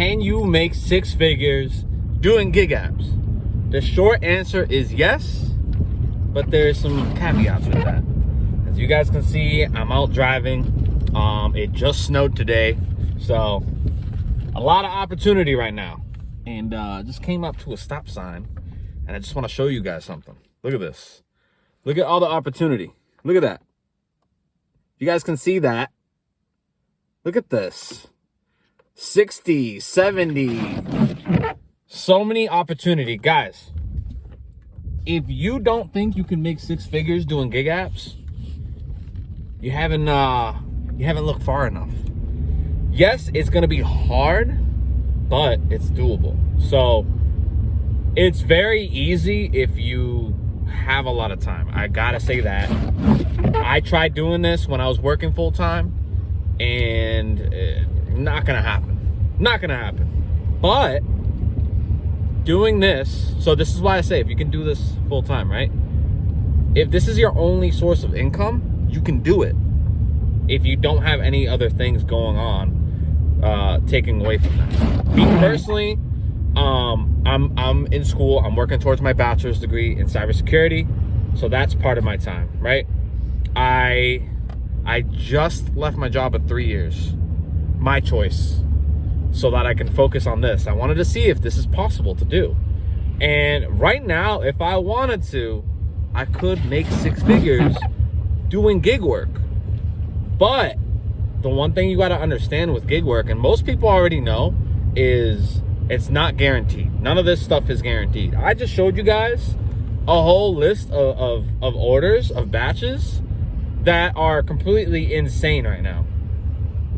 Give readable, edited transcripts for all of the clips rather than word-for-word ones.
Can you make six figures doing gig apps? The short answer is yes, but there's some caveats with that. As you guys can see, I'm out driving. It just snowed today, so a lot of opportunity right now. And just came up to a stop sign, and I just want to show you guys something. Look at this. Look at all the opportunity. Look at that. You guys can see that. Look at this. 60, 70. So many opportunity. Guys, if you don't think you can make six figures doing gig apps, you haven't looked far enough. Yes, it's gonna be hard, but it's doable. So it's very easy if you have a lot of time. I gotta say that. I tried doing this when I was working full time, and not gonna happen. Not gonna happen. But doing this, so this is why I say if you can do this full time, right? If this is your only source of income, you can do it. If you don't have any other things going on, taking away from that. Me personally, I'm in school. I'm working towards my bachelor's degree in cybersecurity, so that's part of my time, right? I just left my job at 3 years, my choice, so that I can focus on this. I wanted to see if this is possible to do, and right now, if I wanted to, I could make six figures doing gig work. But the one thing you got to understand with gig work, and most people already know, is it's not guaranteed. None of this stuff is guaranteed. I just showed you guys a whole list of orders, of batches that are completely insane right now.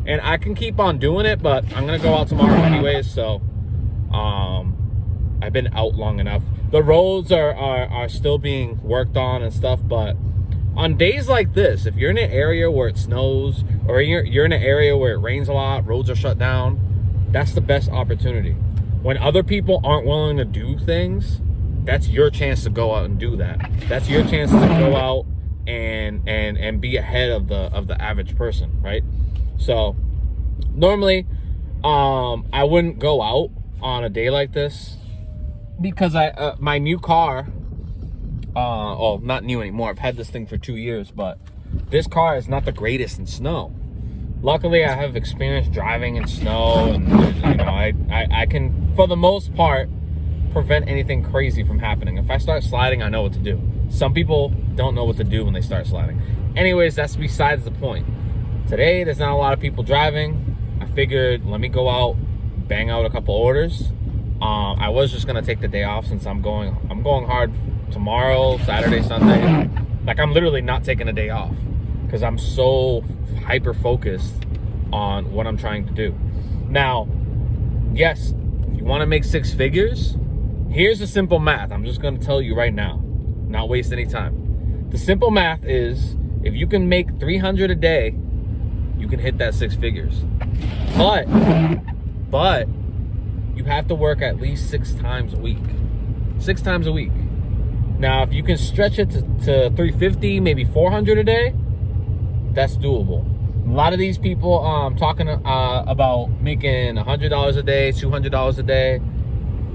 And I can keep on doing it, but I'm going to go out tomorrow anyways, so I've been out long enough. The roads are still being worked on and stuff, but on days like this, if you're in an area where it snows, or you're in an area where it rains a lot, roads are shut down, that's the best opportunity. When other people aren't willing to do things, that's your chance to go out and do that. That's your chance to go out and be ahead of the average person, right? So normally, I wouldn't go out on a day like this because my new car, well, not new anymore. I've had this thing for 2 years, but this car is not the greatest in snow. Luckily, I have experience driving in snow, and you know, I can, for the most part, prevent anything crazy from happening. If I start sliding, I know what to do. Some people don't know what to do when they start sliding. Anyways, that's besides the point. Today, there's not a lot of people driving. I figured, let me go out, bang out a couple orders. I was just gonna take the day off since I'm going hard tomorrow, Saturday, Sunday. Like, I'm literally not taking a day off because I'm so hyper focused on what I'm trying to do. Now, yes, if you want to make six figures, here's the simple math. I'm just going to tell you right now, not waste any time. The simple math is if you can make 300 a day, you can hit that six figures. But you have to work at least 6 times a week. 6 times a week. Now, if you can stretch it to 350, maybe 400 a day, that's doable. A lot of these people talking about making $100 a day, $200 a day.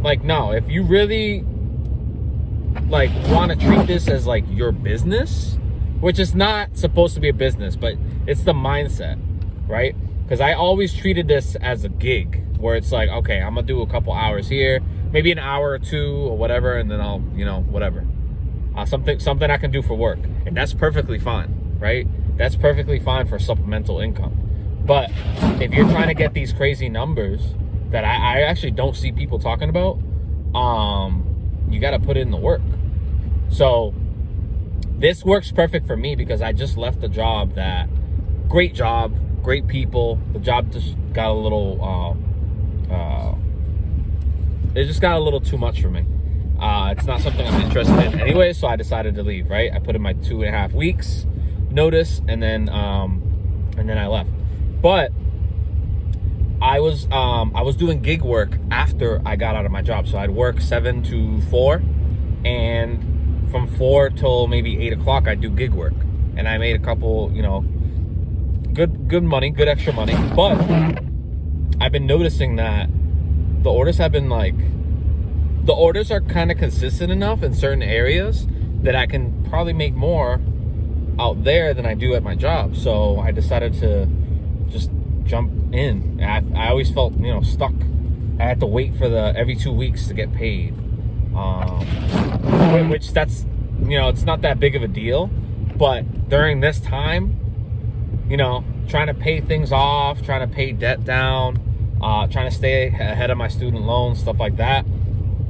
Like, no, if you really like want to treat this as like your business, which is not supposed to be a business, but it's the mindset, right? Because I always treated this as a gig where it's like, okay, I'm gonna do a couple hours here, maybe an hour or two or whatever, and then I'll, you know, whatever. Something I can do for work, and that's perfectly fine, right? That's perfectly fine for supplemental income. But if you're trying to get these crazy numbers that I actually don't see people talking about, you got to put in the work. So this works perfect for me because I just left a job that, great job, great people. The job just got a little, it just got a little too much for me. It's not something I'm interested in anyway, so I decided to leave, right? I put in my 2.5 weeks notice, and then I left. But I was doing gig work after I got out of my job. So I'd work 7 to 4, and from 4 till maybe 8 o'clock, I'd do gig work. And I made a couple, you know, good money, good extra money. But I've been noticing that the orders have been like, the orders are kind of consistent enough in certain areas that I can probably make more out there than I do at my job. So I decided to just jump in. I always felt, you know, stuck. I had to wait for the every 2 weeks to get paid, which that's, you know, it's not that big of a deal. But during this time, you know, trying to pay things off, trying to pay debt down, trying to stay ahead of my student loans, stuff like that,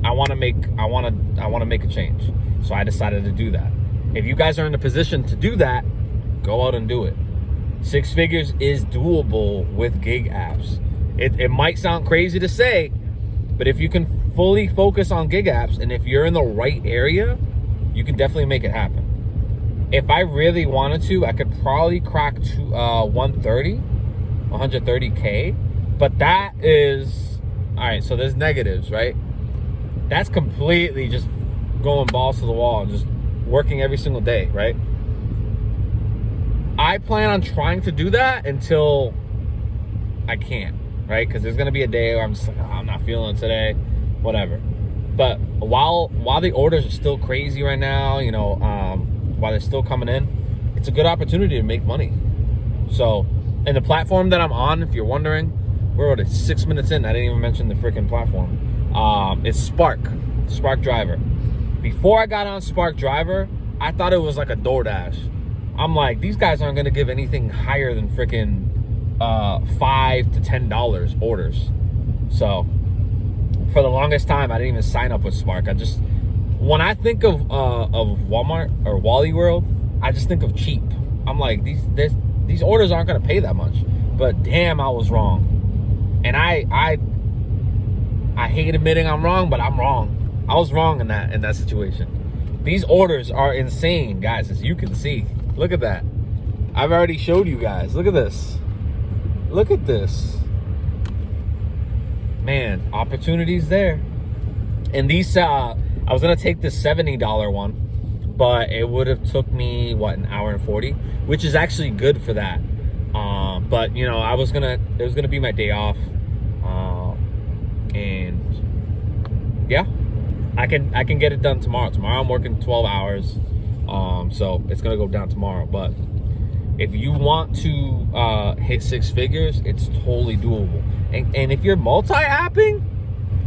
I want to make a change. So I decided to do that. If you guys are in a position to do that, go out and do it. 6 figures is doable with gig apps. It might sound crazy to say, but if you can fully focus on gig apps, and if you're in the right area, you can definitely make it happen. If I really wanted to, I could probably crack 130K, but that is, all right, so there's negatives, right? That's completely just going balls to the wall and just working every single day, right? I plan on trying to do that until I can't, right? Because there's gonna be a day where I'm just like, oh, I'm not feeling it today, whatever. But while the orders are still crazy right now, you know, while they're still coming in, it's a good opportunity to make money. So, and the platform that I'm on, if you're wondering, we're at 6 minutes in. I didn't even mention the freaking platform. It's Spark Driver. Before I got on Spark Driver, I thought it was like a DoorDash. I'm like, these guys aren't gonna give anything higher than freaking $5 to $10 orders. So for the longest time, I didn't even sign up with Spark. When I think of Walmart or Wally World, I just think of cheap. I'm like, these orders aren't gonna pay that much. But damn, I was wrong. And I hate admitting I'm wrong, but I'm wrong. I was wrong in that situation. These orders are insane, guys, as you can see. Look at that. I've already showed you guys. Look at this. Look at this. Man, opportunities there. And these, I was gonna take this $70 one, but it would have took me, what, an hour and 40, which is actually good for that. But you know, it was gonna be my day off. And yeah, I can get it done tomorrow. Tomorrow I'm working 12 hours. So it's gonna go down tomorrow. But if you want to hit 6 figures, it's totally doable. And if you're multi-apping,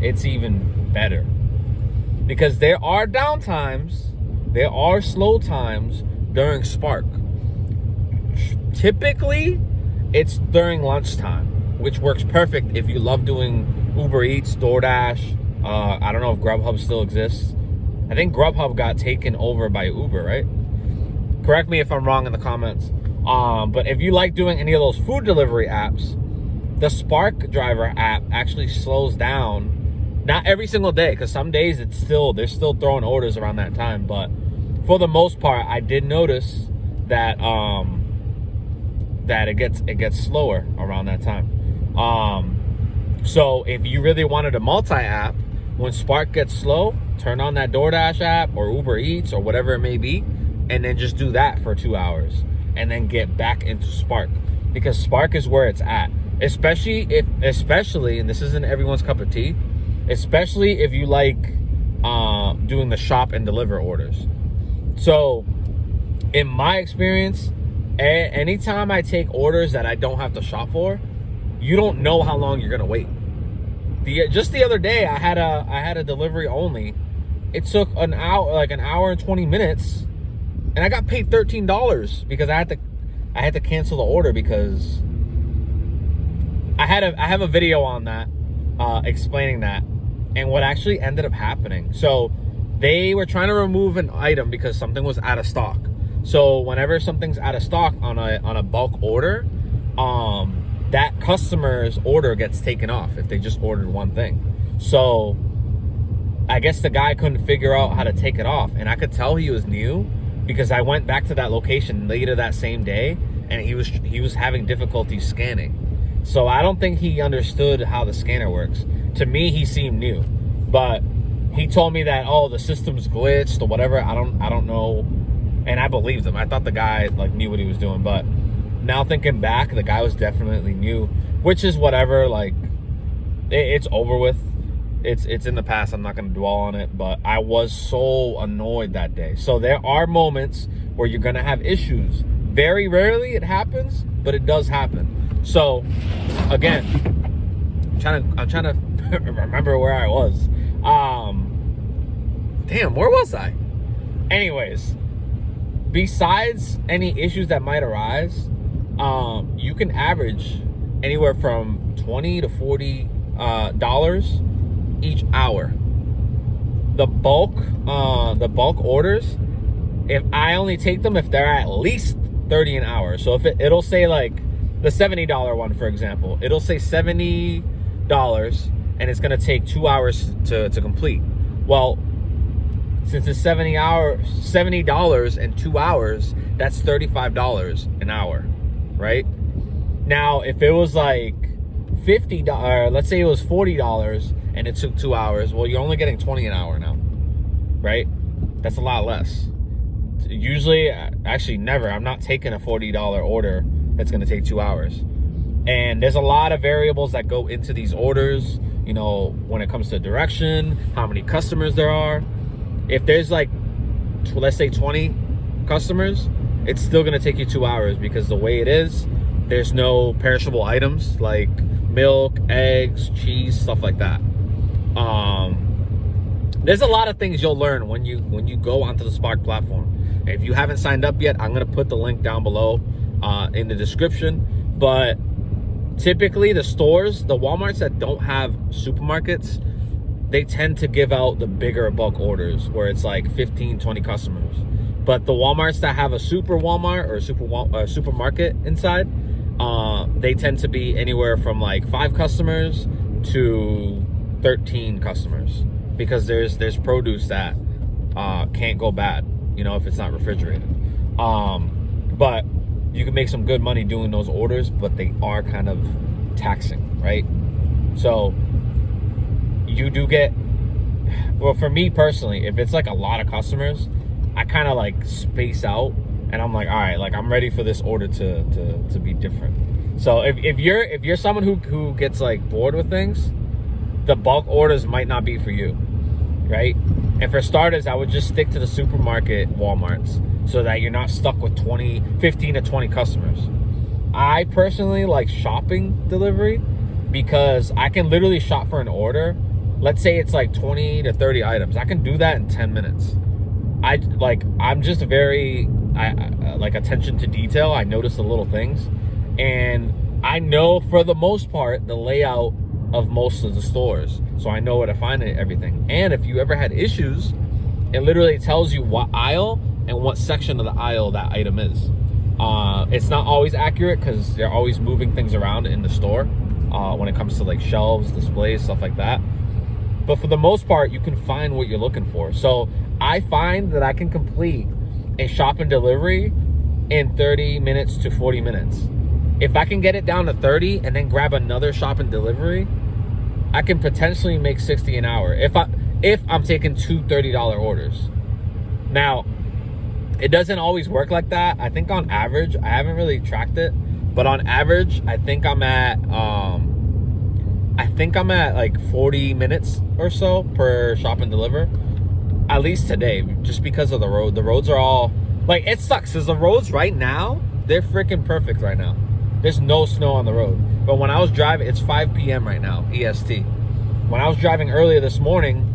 it's even better. Because there are downtimes, there are slow times during Spark. Typically, it's during lunchtime, which works perfect if you love doing Uber Eats, DoorDash. I don't know if Grubhub still exists. I think Grubhub got taken over by Uber, right? Correct me if I'm wrong in the comments. But if you like doing any of those food delivery apps, the Spark Driver app actually slows down. Not every single day, because some days they're still throwing orders around that time. But for the most part, I did notice that that it gets slower around that time. So if you really wanted a multi-app, when Spark gets slow, turn on that DoorDash app or Uber Eats or whatever it may be, and then just do that for 2 hours, and then get back into Spark, because Spark is where it's at. Especially, and this isn't everyone's cup of tea, especially if you like doing the shop and deliver orders. So in my experience, anytime I take orders that I don't have to shop for, you don't know how long you're gonna wait. Just the other day, I had a delivery only. It took an hour and 20 minutes, and I got paid $13 because I had to cancel the order because I have a video on that explaining that and what actually ended up happening. So they were trying to remove an item because something was out of stock. So whenever something's out of stock on a bulk order, that customer's order gets taken off if they just ordered one thing. So I guess the guy couldn't figure out how to take it off, and I could tell he was new because I went back to that location later that same day, and he was having difficulty scanning. So I don't think he understood how the scanner works. To me, he seemed new, but he told me that, oh, the system's glitched or whatever. I don't know, and I believed him. I thought the guy knew what he was doing, but now thinking back, the guy was definitely new, which is whatever. It's over with. it's in the past. I'm not going to dwell on it, but I was so annoyed that day. So there are moments where you're going to have issues. Very rarely it happens, but it does happen. So again, I'm trying to remember where I was. Damn, where was I? Anyways, besides any issues that might arise, you can average anywhere from $20 to $40 each hour. The bulk orders, if I only take them if they're at least 30 an hour. So if it'll say like the $70 one, for example, it'll say $70 and it's gonna take 2 hours to complete. Well, since it's $70 and 2 hours, that's $35 an hour, right? Now, if it was like $50, let's say it was $40 and it took 2 hours, well, you're only getting 20 an hour now, right? That's a lot less. Usually, actually never, I'm not taking a $40 order that's gonna take 2 hours. And there's a lot of variables that go into these orders, you know, when it comes to direction, how many customers there are. If there's like, let's say 20 customers, it's still gonna take you 2 hours because the way it is, there's no perishable items like milk, eggs, cheese, stuff like that. There's a lot of things you'll learn when you go onto the Spark platform. If you haven't signed up yet, I'm gonna put the link down below in the description. But typically the stores, the Walmarts that don't have supermarkets, they tend to give out the bigger bulk orders where it's like 15, 20 customers. But the Walmarts that have a super Walmart or supermarket inside, they tend to be anywhere from like 5 customers to 13 customers, because there's produce that can't go bad, you know, if it's not refrigerated. But you can make some good money doing those orders, but they are kind of taxing, right? So you do get, well, for me personally, if it's like a lot of customers, I kind of like space out and I'm like, all right, like I'm ready for this order to be different. So if you're someone who gets like bored with things, the bulk orders might not be for you, right? And for starters, I would just stick to the supermarket Walmarts so that you're not stuck with 15 to 20 customers. I personally like shopping delivery because I can literally shop for an order. Let's say it's like 20 to 30 items. I can do that in 10 minutes. I'm just very, like attention to detail. I notice the little things. And I know for the most part, the layout of most of the stores. So I know where to find everything. And if you ever had issues, it literally tells you what aisle and what section of the aisle that item is. It's not always accurate because they're always moving things around in the store when it comes to like shelves, displays, stuff like that. But for the most part, you can find what you're looking for. So I find that I can complete a shop and delivery in 30 minutes to 40 minutes. If I can get it down to 30 and then grab another shop and delivery, I can potentially make 60 an hour if I'm taking 2 $30 orders. Now, it doesn't always work like that. I think on average, I haven't really tracked it, but on average, I think I'm at like 40 minutes or so per shop and deliver. At least today, just because of the road. The roads are all, like, it sucks because the roads right now, they're freaking perfect right now. There's no snow on the road. But when I was driving, it's 5 p.m. right now, EST. When I was driving earlier this morning,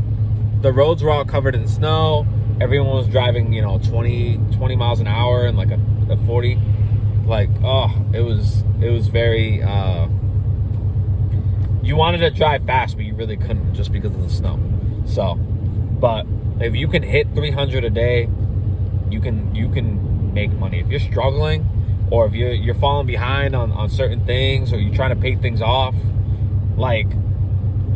the roads were all covered in snow. Everyone was driving, you know, 20 miles an hour and like a 40. Like, oh, it was very, you wanted to drive fast, but you really couldn't just because of the snow. So, but if you can hit 300 a day, you can make money. If you're struggling, or if you're falling behind on certain things, or you're trying to pay things off, like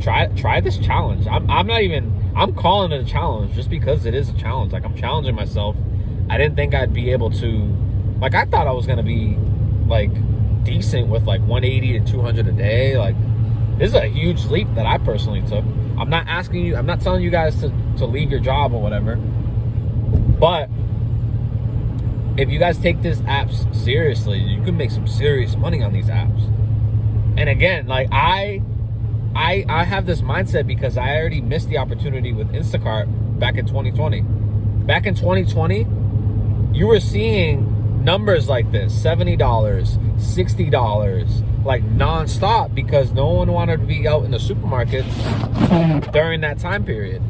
try this challenge. I'm calling it a challenge just because it is a challenge. Like, I'm challenging myself. I didn't think I'd be able to, like, I thought I was gonna be like decent with like 180 to 200 a day. Like, this is a huge leap that I personally took. I'm not telling you guys to leave your job or whatever, but if you guys take these apps seriously, you can make some serious money on these apps. And again, like, I I have this mindset because I already missed the opportunity with Instacart back in 2020. Back in 2020, you were seeing numbers like this, $70, $60, like nonstop, because no one wanted to be out in the supermarkets during that time period.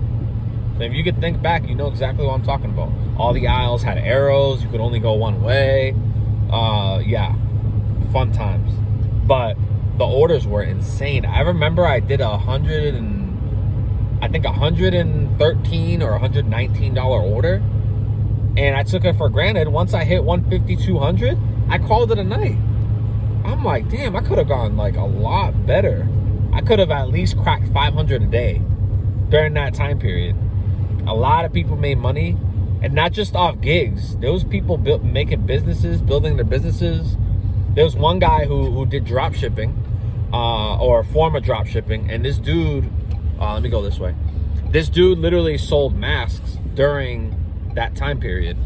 So if you could think back, you know exactly what I'm talking about. All the aisles had arrows. You could only go one way. Yeah, fun times. But the orders were insane. I remember I did $113 or $119 order, and I took it for granted. Once I hit 150, 200, I called it a night. I'm like, damn, I could have gone like a lot better. I could have at least cracked 500 a day during that time period. A lot of people made money, and not just off gigs. There was people making businesses, building their businesses. There was one guy who did drop shipping, or a form of drop shipping, and this dude, let me go this way. This dude literally sold masks during that time period.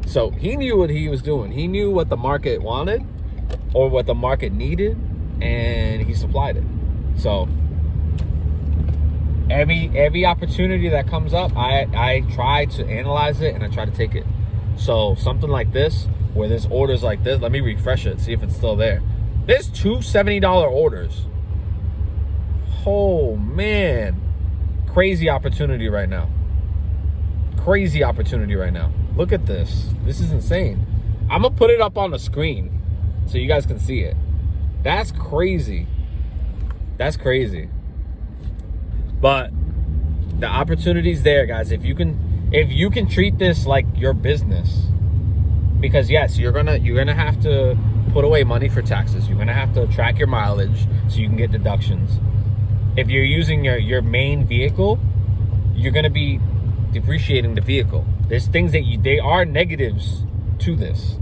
So he knew what he was doing. He knew what the market wanted or what the market needed, and he supplied it. So every opportunity that comes up, I try to analyze it and I try to take it. So something like this, where there's orders like this, let me refresh it, see if it's still there. There's two $70 orders. Oh man, crazy opportunity right now. Crazy opportunity right now. Look at this. This is insane. I'm gonna put it up on the screen so you guys can see it. That's crazy. That's crazy. But the opportunity's there, guys. If you can treat this like your business, because yes, you're gonna have to put away money for taxes. You're gonna have to track your mileage so you can get deductions. If you're using your main vehicle, you're gonna be depreciating the vehicle. There's things that they are negatives to this.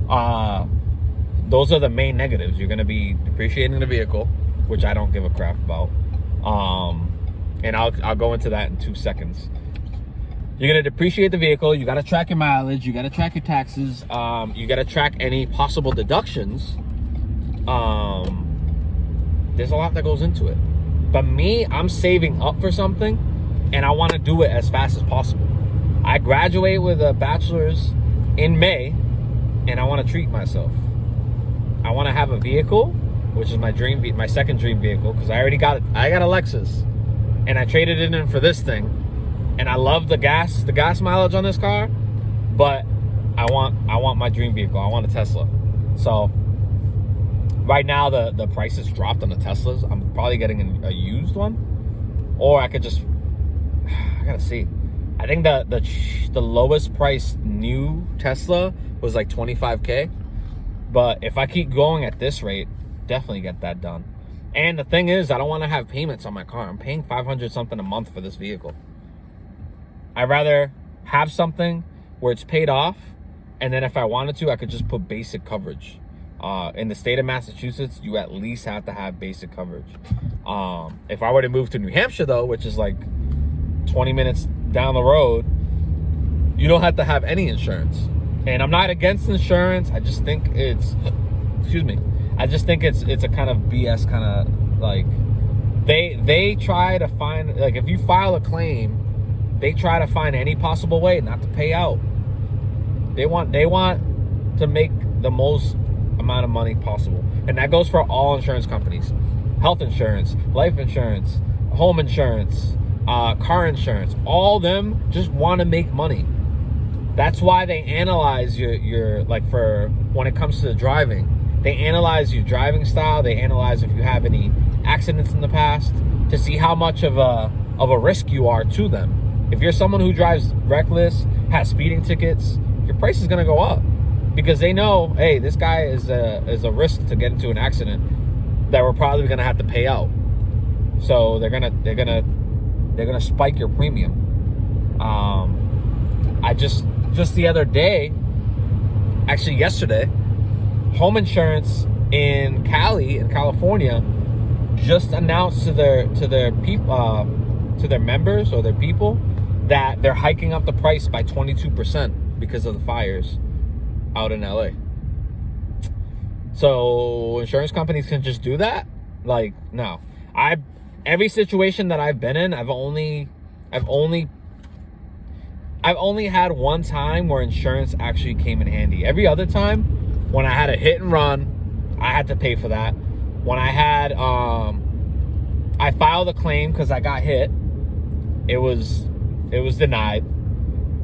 Those are the main negatives. You're gonna be depreciating the vehicle, which I don't give a crap about. And I'll go into that in 2 seconds. You're gonna depreciate the vehicle. You gotta track your mileage. You gotta track your taxes. You gotta track any possible deductions. There's a lot that goes into it. But me, I'm saving up for something, and I want to do it as fast as possible. I graduate with a bachelor's in May, and I want to treat myself. I want to have a vehicle, which is my second dream vehicle, because I got a Lexus, and I traded it in for this thing, and I love the gas mileage on this car, but I want my dream vehicle. I want a Tesla. So right now the price has dropped on the Teslas. I'm probably getting a used one, or I could just, I gotta see. I think the lowest price new Tesla was like 25K. But if I keep going at this rate, definitely get that done. And the thing is, I don't want to have payments on my car. I'm paying 500 something a month for this vehicle. I'd rather have something where it's paid off, and then if I wanted to, I could just put basic coverage. In the state of Massachusetts, you at least have to have basic coverage. If I were to move to New Hampshire, though, which is like 20 minutes down the road, you don't have to have any insurance. And I'm not against insurance. I just think it's, excuse me, I just think it's a kind of BS kind of, like, they try to find, like, if you file a claim, they try to find any possible way not to pay out. They want to make the most amount of money possible. And that goes for all insurance companies. Health insurance, life insurance, home insurance, car insurance. All them just want to make money. That's why they analyze your like, for when it comes to driving, they analyze your driving style. They analyze if you have any accidents in the past to see how much of a risk you are to them. If you're someone who drives reckless, has speeding tickets, your price is going to go up, because they know, hey, this guy is a risk to get into an accident that we're probably going to have to pay out. So they're gonna spike your premium. I just the other day, actually yesterday, home insurance in California, just announced to their people, to their members or their people, that they're hiking up the price by 22% because of the fires out in LA. So insurance companies can just do that? Like, no. every situation that I've been in, I've only had one time where insurance actually came in handy. Every other time, when I had a hit and run, I had to pay for that. When I had, I filed a claim because I got hit. It was denied.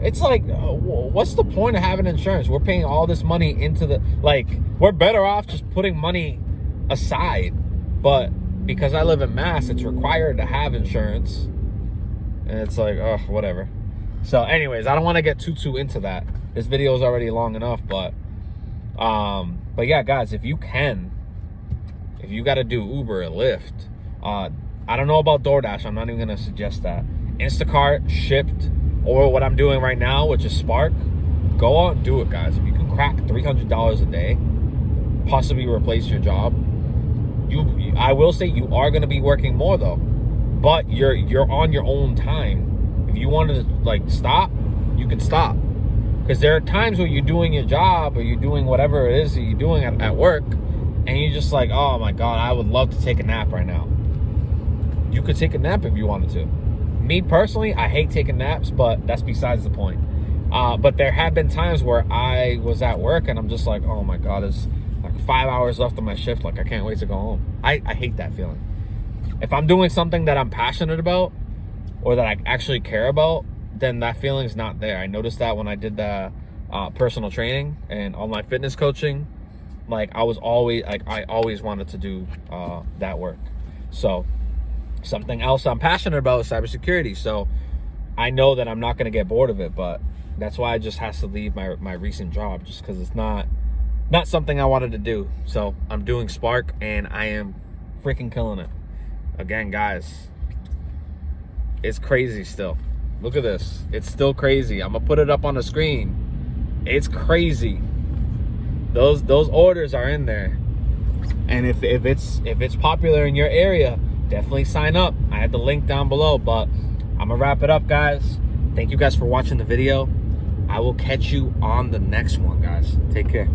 It's like, what's the point of having insurance? We're paying all this money into the, like, we're better off just putting money aside. But because I live in Mass, it's required to have insurance. And it's like, oh, whatever. So anyways, I don't want to get too into that. This video is already long enough, but yeah, guys, if you got to do Uber or Lyft, I don't know about DoorDash. I'm not even going to suggest that. Instacart, Shipt, or what I'm doing right now, which is Spark, go out and do it, guys. If you can crack $300 a day, possibly replace your job, I will say you are going to be working more though, but you're on your own time. If you wanted to like stop, you can stop, because there are times where you're doing your job or you're doing whatever it is that you're doing at work, and you're just like, oh my God, I would love to take a nap right now. You could take a nap if you wanted to. Me personally, I hate taking naps, but that's besides the point. But there have been times where I was at work and I'm just like, oh my God, there's like 5 hours left of my shift. Like, I can't wait to go home. I hate that feeling. If I'm doing something that I'm passionate about or that I actually care about, then that feeling's not there. I noticed that when I did the personal training and online fitness coaching. Like, I always wanted to do that work. So something else I'm passionate about is cybersecurity. So I know that I'm not going to get bored of it, but that's why I just has to leave my recent job, just because it's not something I wanted to do. So I'm doing Spark and I am freaking killing it. Again, guys, it's crazy still. Look at this. It's still crazy. I'm gonna put it up on the screen. It's crazy. Those orders are in there. And if it's popular in your area, definitely sign up. I have the link down below, but I'm gonna wrap it up, guys. Thank you guys for watching the video. I will catch you on the next one, guys. Take care.